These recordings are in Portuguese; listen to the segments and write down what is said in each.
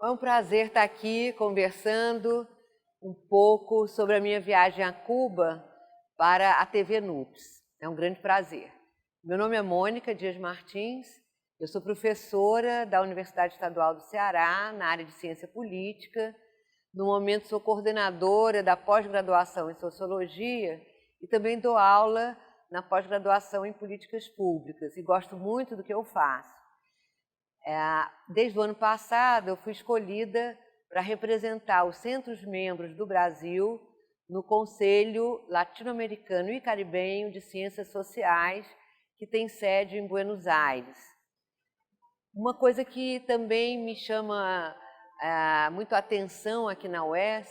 É um prazer estar aqui conversando um pouco sobre a minha viagem a Cuba para a TV NUPES. É um grande prazer. Meu nome é Mônica Dias Martins, eu sou professora da Universidade Estadual do Ceará, na área de Ciência Política. No momento sou coordenadora da pós-graduação em Sociologia e também dou aula na pós-graduação em Políticas Públicas e gosto muito do que eu faço. Desde o ano passado, eu fui escolhida para representar os centros-membros do Brasil no Conselho Latino-Americano e Caribenho de Ciências Sociais, que tem sede em Buenos Aires. Uma coisa que também me chama muito a atenção aqui na UES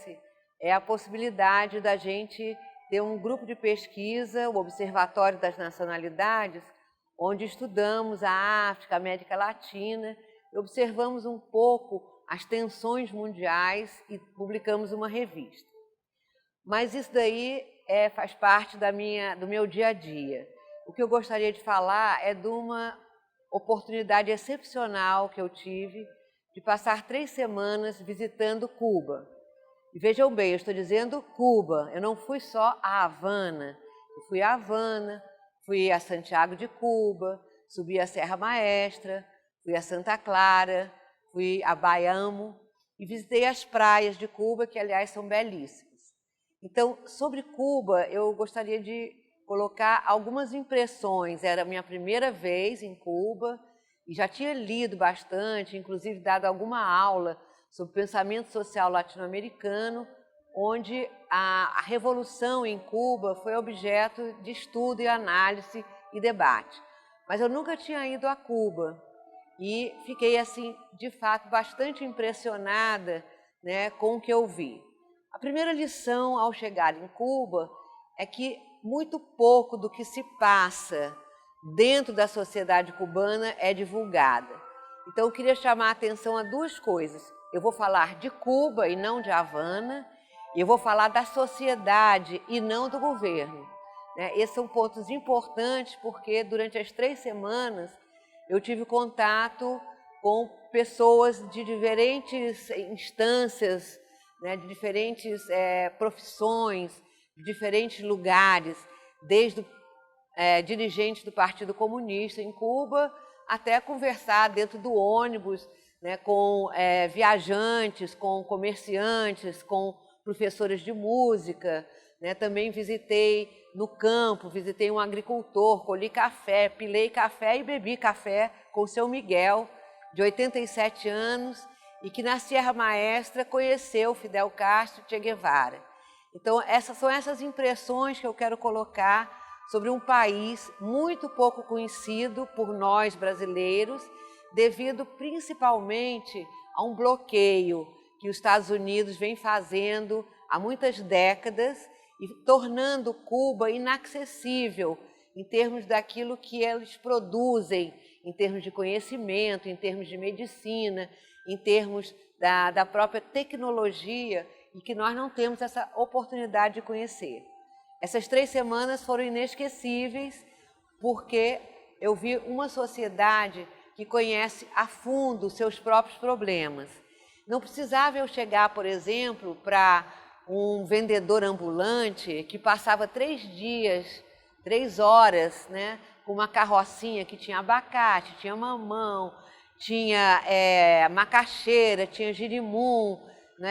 é a possibilidade da gente ter um grupo de pesquisa, o Observatório das Nacionalidades, onde estudamos a África, a América Latina, e observamos um pouco as tensões mundiais e publicamos uma revista. Mas isso daí faz parte do meu dia a dia. O que eu gostaria de falar é de uma oportunidade excepcional que eu tive de passar 3 semanas visitando Cuba. E vejam bem, eu estou dizendo Cuba, eu não fui só a Havana, eu fui a Havana, fui a Santiago de Cuba, subi a Serra Maestra, fui a Santa Clara, fui a Bayamo e visitei as praias de Cuba, que aliás são belíssimas. Então, sobre Cuba, eu gostaria de colocar algumas impressões. Era a minha primeira vez em Cuba e já tinha lido bastante, inclusive dado alguma aula sobre pensamento social latino-americano, onde a revolução em Cuba foi objeto de estudo e análise e debate. Mas eu nunca tinha ido a Cuba e fiquei, assim, de fato, bastante impressionada, né, com o que eu vi. A primeira lição ao chegar em Cuba é que muito pouco do que se passa dentro da sociedade cubana é divulgada. Então, eu queria chamar a atenção a 2 coisas. Eu vou falar de Cuba e não de Havana, e eu vou falar da sociedade e não do governo. Esses são pontos importantes porque durante as 3 semanas eu tive contato com pessoas de diferentes instâncias, de diferentes profissões, de diferentes lugares, desde dirigentes do Partido Comunista em Cuba até conversar dentro do ônibus, com viajantes, com comerciantes, com professores de música. Também visitei no campo, visitei um agricultor, colhi café, pilei café e bebi café com o seu Miguel, de 87 anos, e que na Sierra Maestra conheceu Fidel Castro e Che Guevara. Então, são essas impressões que eu quero colocar sobre um país muito pouco conhecido por nós brasileiros, devido principalmente a um bloqueio que os Estados Unidos vem fazendo há muitas décadas e tornando Cuba inacessível em termos daquilo que eles produzem, em termos de conhecimento, em termos de medicina, em termos da própria tecnologia, e que nós não temos essa oportunidade de conhecer. Essas 3 semanas foram inesquecíveis porque eu vi uma sociedade que conhece a fundo os seus próprios problemas. Não precisava eu chegar, por exemplo, para um vendedor ambulante que passava 3 dias, 3 horas, com uma carrocinha que tinha abacate, tinha mamão, tinha macaxeira, tinha girimum,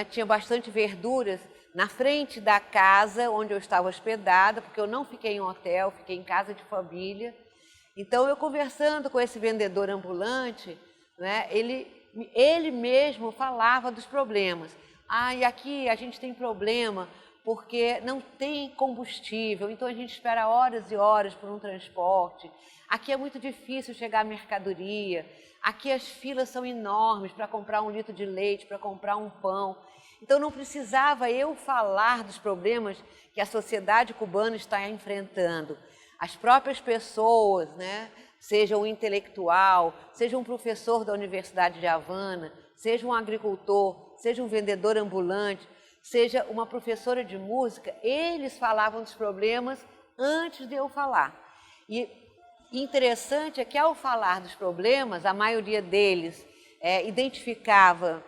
tinha bastante verduras, na frente da casa onde eu estava hospedada, porque eu não fiquei em hotel, fiquei em casa de família. Então, eu conversando com esse vendedor ambulante, ele mesmo falava dos problemas. E aqui a gente tem problema porque não tem combustível, então a gente espera horas e horas por um transporte. Aqui é muito difícil chegar a mercadoria, aqui as filas são enormes para comprar 1 litro de leite, para comprar um pão. Então, não precisava eu falar dos problemas que a sociedade cubana está enfrentando. As próprias pessoas, seja um intelectual, seja um professor da Universidade de Havana, seja um agricultor, seja um vendedor ambulante, seja uma professora de música, eles falavam dos problemas antes de eu falar. E interessante é que, ao falar dos problemas, a maioria deles identificava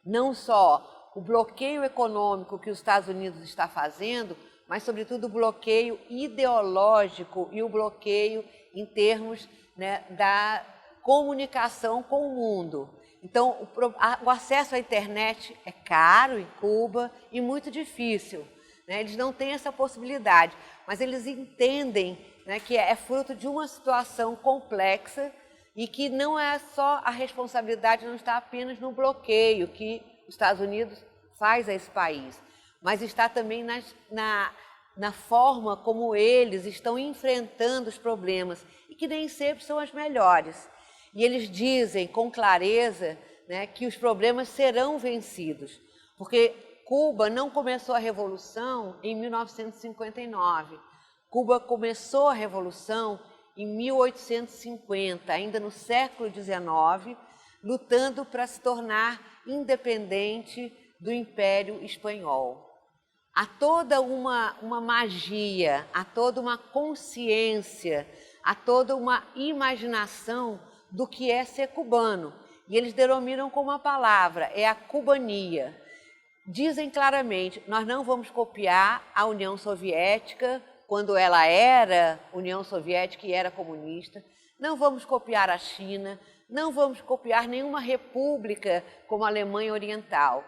não só o bloqueio econômico que os Estados Unidos está fazendo, mas, sobretudo, o bloqueio ideológico e o bloqueio em termos, né, da comunicação com o mundo. Então, o acesso à internet é caro em Cuba e muito difícil, né? Eles não têm essa possibilidade, mas eles entendem, né, que é fruto de uma situação complexa e que não é só a responsabilidade, não está apenas no bloqueio que os Estados Unidos faz a esse país, mas está também na forma como eles estão enfrentando os problemas e que nem sempre são as melhores. E eles dizem com clareza, né, que os problemas serão vencidos, porque Cuba não começou a Revolução em 1959. Cuba começou a Revolução em 1850, ainda no século XIX, lutando para se tornar independente do Império Espanhol. Há toda uma magia, há toda uma consciência, há toda uma imaginação do que é ser cubano. E eles denominam com uma palavra, é a cubania. Dizem claramente, nós não vamos copiar a União Soviética, quando ela era União Soviética e era comunista, não vamos copiar a China, não vamos copiar nenhuma república como a Alemanha Oriental.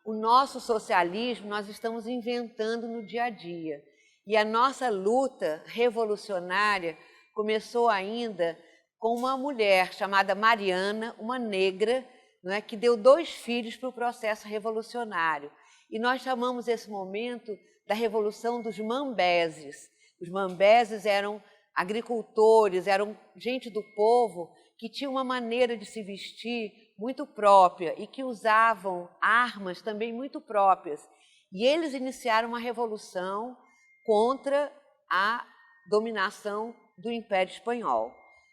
O nosso socialismo nós estamos inventando no dia a dia. E a nossa luta revolucionária começou ainda com uma mulher chamada Mariana, uma negra, não é, que deu 2 filhos para o processo revolucionário. E nós chamamos esse momento da Revolução dos Mambeses. Os Mambeses eram agricultores, eram gente do povo que tinha uma maneira de se vestir muito própria e que usavam armas também muito próprias. E eles iniciaram uma revolução contra a dominação do Império Espanhol,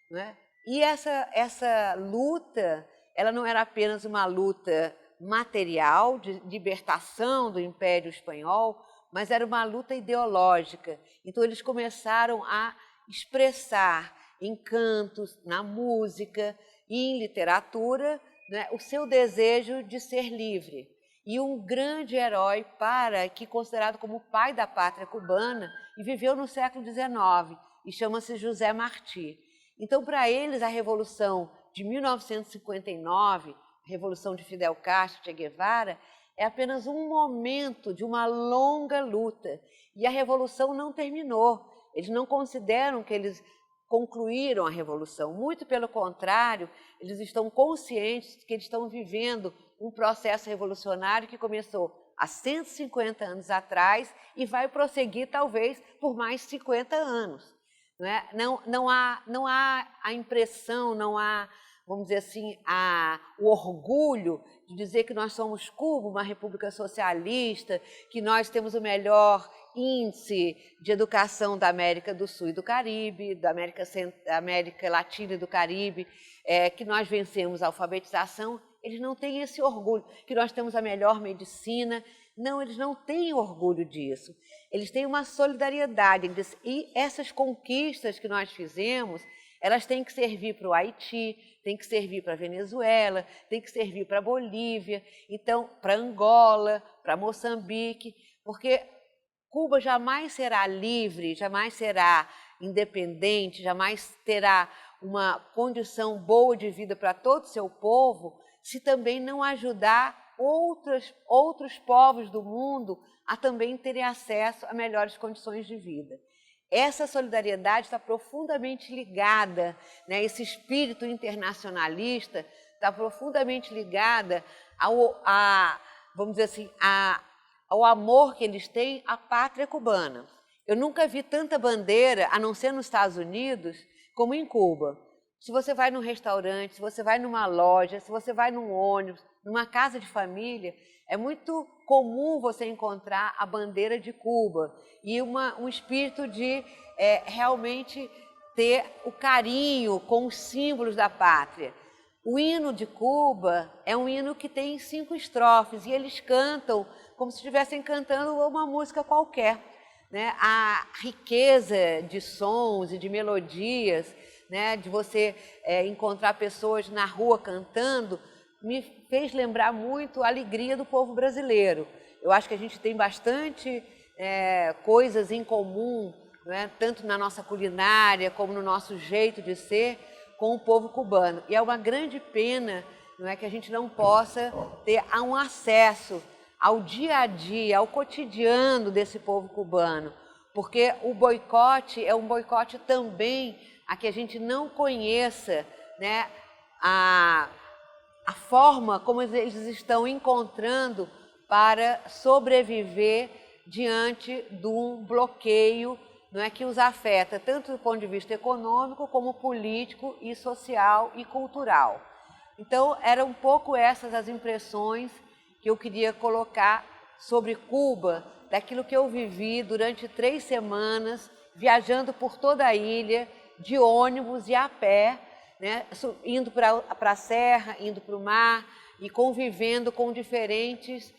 não é? E essa luta, ela não era apenas uma luta material de libertação do Império Espanhol, mas era uma luta ideológica. Então eles começaram a expressar em cantos, na música e em literatura, né, o seu desejo de ser livre. E um grande herói que considerado como o pai da pátria cubana e viveu no século XIX e chama-se José Martí. Então, para eles, a Revolução de 1959, a Revolução de Fidel Castro, Che Guevara, é apenas um momento de uma longa luta. E a Revolução não terminou. Eles não consideram que eles concluíram a Revolução. Muito pelo contrário, eles estão conscientes de que eles estão vivendo um processo revolucionário que começou há 150 anos atrás e vai prosseguir, talvez, por mais 50 anos. Não é? Não há a impressão, não há, vamos dizer assim, o orgulho de dizer que nós somos Cuba, uma república socialista, que nós temos o melhor índice de educação da América do Sul e do Caribe, da América Latina e do Caribe, que nós vencemos a alfabetização. Eles não têm esse orgulho, que nós temos a melhor medicina. Não, eles não têm orgulho disso. Eles têm uma solidariedade. E essas conquistas que nós fizemos, elas têm que servir para o Haiti, têm que servir para a Venezuela, têm que servir para a Bolívia, então para Angola, para Moçambique, porque Cuba jamais será livre, jamais será independente, jamais terá uma condição boa de vida para todo o seu povo, se também não ajudar outros povos do mundo a também terem acesso a melhores condições de vida. Essa solidariedade está profundamente ligada, né, esse espírito internacionalista está profundamente ligada vamos dizer assim, ao amor que eles têm à pátria cubana. Eu nunca vi tanta bandeira, a não ser nos Estados Unidos, como em Cuba. Se você vai num restaurante, se você vai numa loja, se você vai num ônibus, numa casa de família, é muito comum você encontrar a bandeira de Cuba e um espírito de realmente ter o carinho com os símbolos da pátria. O hino de Cuba é um hino que tem 5 estrofes e eles cantam como se estivessem cantando uma música qualquer, né? A riqueza de sons e de melodias, né, de você encontrar pessoas na rua cantando, me fez lembrar muito a alegria do povo brasileiro. Eu acho que a gente tem bastante coisas em comum, não é? Tanto na nossa culinária como no nosso jeito de ser, com o povo cubano. E é uma grande pena, não é, que a gente não possa ter um acesso ao dia a dia, ao cotidiano desse povo cubano, porque o boicote é um boicote também a que a gente não conheça, né, a forma como eles estão encontrando para sobreviver diante de um bloqueio, não é, que os afeta tanto do ponto de vista econômico como político e social e cultural. Então, eram um pouco essas as impressões que eu queria colocar sobre Cuba, daquilo que eu vivi durante 3 semanas, viajando por toda a ilha, de ônibus e a pé, né, indo para a serra, indo para o mar e convivendo com diferentes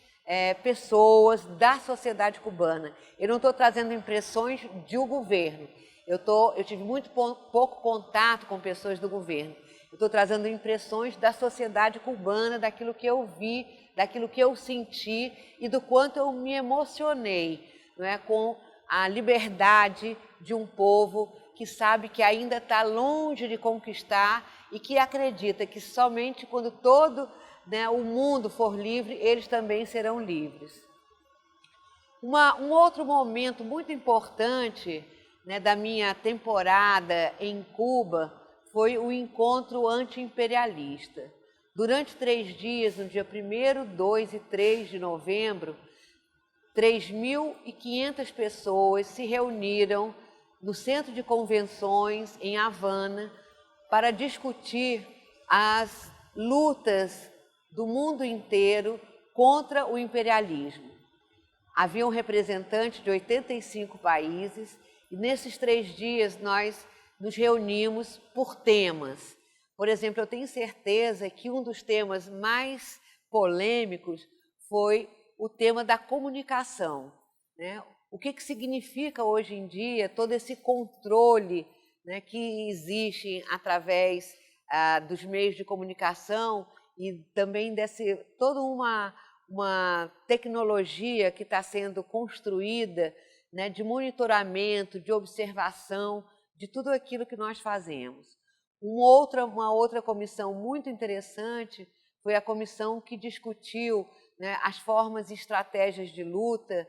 pessoas da sociedade cubana. Eu não estou trazendo impressões do governo, eu tive muito pouco contato com pessoas do governo. Eu estou trazendo impressões da sociedade cubana, daquilo que eu vi, daquilo que eu senti e do quanto eu me emocionei, não é, com a liberdade de um povo que sabe que ainda está longe de conquistar e que acredita que somente quando todo, né, o mundo for livre, eles também serão livres. Um outro momento muito importante, né, da minha temporada em Cuba foi o encontro anti-imperialista. Durante 3 dias, no dia 1º, 2 e 3 de novembro, 3.500 pessoas se reuniram no Centro de Convenções, em Havana, para discutir as lutas do mundo inteiro contra o imperialismo. Haviam representantes de 85 países e nesses 3 dias nós nos reunimos por temas. Por exemplo, eu tenho certeza que um dos temas mais polêmicos foi o tema da comunicação, né? O que significa hoje em dia todo esse controle, né, que existe através dos meios de comunicação e também toda uma tecnologia que está sendo construída, né, de monitoramento, de observação de tudo aquilo que nós fazemos. Uma outra comissão muito interessante foi a comissão que discutiu, né, as formas e estratégias de luta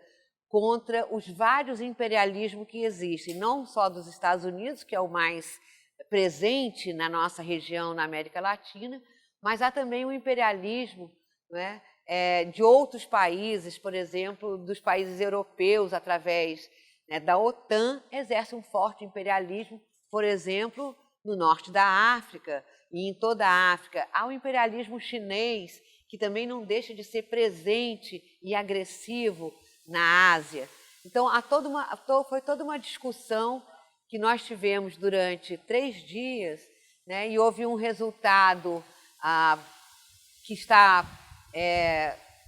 contra os vários imperialismos que existem, não só dos Estados Unidos, que é o mais presente na nossa região, na América Latina, mas há também o imperialismo, né, de outros países, por exemplo, dos países europeus, através, né, da OTAN, exerce um forte imperialismo, por exemplo, no norte da África e em toda a África. Há o imperialismo chinês, que também não deixa de ser presente e agressivo na Ásia. Então, foi toda uma discussão que nós tivemos durante 3 dias, né, e houve um resultado que está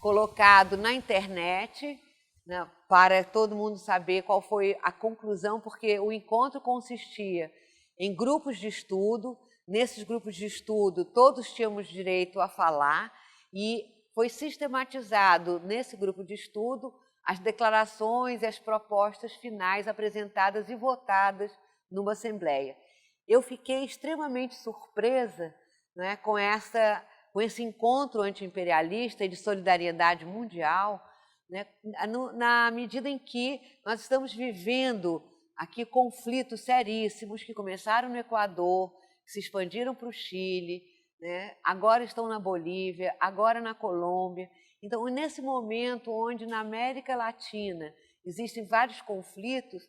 colocado na internet, né, para todo mundo saber qual foi a conclusão, porque o encontro consistia em grupos de estudo. Nesses grupos de estudo, todos tínhamos direito a falar e foi sistematizado nesse grupo de estudo as declarações e as propostas finais apresentadas e votadas numa assembleia. Eu fiquei extremamente surpresa, né, com esse encontro anti-imperialista e de solidariedade mundial, né, na medida em que nós estamos vivendo aqui conflitos seríssimos que começaram no Equador, que se expandiram para o Chile, né, agora estão na Bolívia, agora na Colômbia. Então, nesse momento onde na América Latina existem vários conflitos,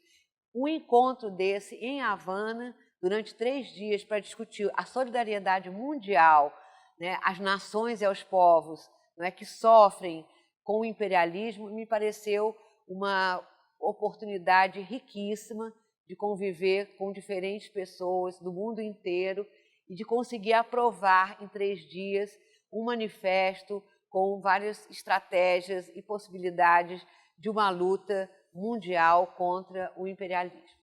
um encontro desse em Havana, durante 3 dias, para discutir a solidariedade mundial, né, às nações e aos povos, né, que sofrem com o imperialismo, me pareceu uma oportunidade riquíssima de conviver com diferentes pessoas do mundo inteiro e de conseguir aprovar em 3 dias um manifesto com várias estratégias e possibilidades de uma luta mundial contra o imperialismo.